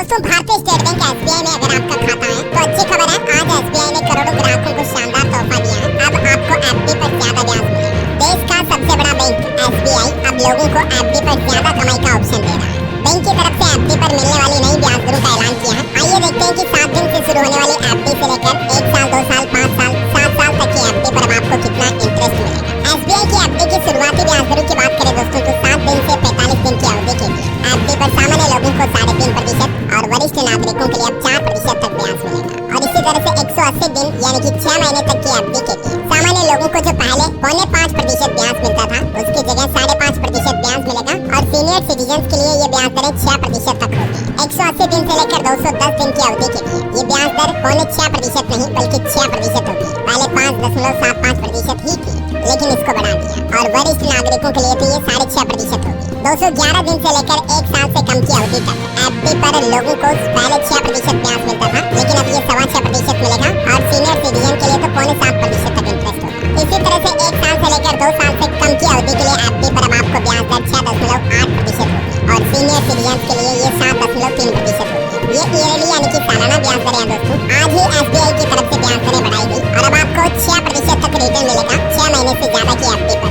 दोस्तों भारतीय state bank SBI में अगर आपका खाता है तो अच्छी खबर है, आज एसबीआई ने करोड़ों ग्राहकों को शानदार तोहफा दिया है। अब आपको एफडी पर ज्यादा ब्याज मिलेगा। देश का सबसे बड़ा बैंक एसबीआई अब लोगों को एफडी पर ज्यादा कमाई का ऑप्शन दे रहा है। बैंक की तरफ से एफडी पर मिलने वाली नई ब्याज दरों का ऐलान किया है। आइए देखते हैं कि 7 दिन से शुरू होने वाली एफडी से लेकर 1 साल, 2 साल, 5 साल, 7 साल तक की एफडी पर अब आपको कितना इंटरेस्ट मिलेगा। एसबीआई की एफडी की शुरुआती ब्याज दरों की बात करें दोस्तों तो 7 दिन से 45 दिन की अवधि के लिए एफडी पर सामान्य लोगों को 3.5% और वरिष्ठ नागरिकों के लिए अब 4% तक ब्याज मिलेगा। और इसी तरह से 180 दिन यानी कि 6 महीने तक की एफडी के लिए सामान्य लोगों को जो पहले 0.5% ब्याज मिलता था उसकी जगह 5.5% ब्याज मिलेगा। और सीनियर सिटीजन के लिए ये ब्याज दरें 6% तक होगी। 180 दिन से लेकर 210 दिन की अवधि के लिए ये ब्याज दर 0.6% नहीं बल्कि 6% होगी। पहले 5.75% ही थी, लेकिन इसको बढ़ा दिया। और वरिष्ठ नागरिकों के लिए तो ये 6.5% होगी। 211 दिन से लेकर 1 साल से कम की अवधि तक एफडी पर लोगों को पहले 6% ब्याज मिलता था, लेकिन अब ये 6.25% मिलेगा। और सीनियर सिटीजन के लिए तो 0.7% तक इंटरेस्ट होगा। इसी तरह से 1 साल से लेकर 2 साल से कम की अवधि के लिए एफडी पर अब आपको ब्याज दर 6.8% होगी। और सीनियर सिटीजन के लिए ये 7.3% होगी। ये ईयरली यानी कि सालाना ब्याज दरें दोस्तों। आज ही एसबीआई की तरफ से ब्याज दरें बढ़ाई गई और अब आपको 6% तक रिटर्न मिलेगा 6 महीने से ज्यादा की एफडी पर,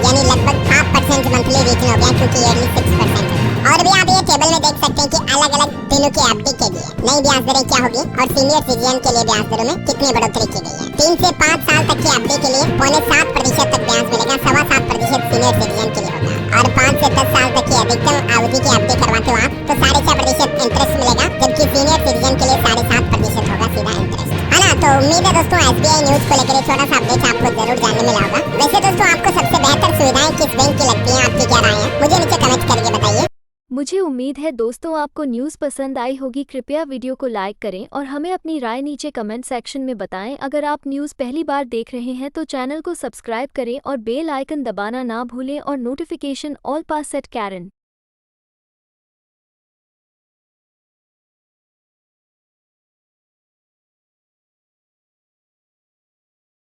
यानी लगभग 5% मंथली रिटर्न हो गया, क्योंकि ईयरली 6% है। और भी आप ये टेबल में देख सकते हैं कि अलग-अलग दिनों की एफडी के लिए नई ब्याज दरें क्या होगी और सीनियर सिटीजन के लिए ब्याज दरों में कितनी बढ़ोतरी की गई है। 3 से 5 साल तक की एफडी के लिए 0.7% तक ब्याज मिलेगा, 7.25% सीनियर सिटीजन के लिए होगा। और 5 से 10 साल तक की अधिकतम अवधि की एफडी करवाते हो आप तो 6.5% इंटरेस्ट मिलेगा, जबकि सीनियर सिटीजन के लिए 7.5% होगा सीधा इंटरेस्ट, है ना। तो उम्मीद है दोस्तों एसबीआई न्यूज को लेकर छोटा सा अपडेट आपको जरूर जानने मिला होगा। वैसे दोस्तों आपको सबसे बेहतर सुविधाएं किस बैंक की लगती हैं, आपकी क्या राय है, मुझे नीचे कमेंट करके बताइए। मुझे उम्मीद है दोस्तों आपको न्यूज़ पसंद आई होगी। कृपया वीडियो को लाइक करें और हमें अपनी राय नीचे कमेंट सेक्शन में बताएं। अगर आप न्यूज़ पहली बार देख रहे हैं तो चैनल को सब्सक्राइब करें और बेल आइकन दबाना ना भूलें और नोटिफिकेशन ऑल पास सेट करें।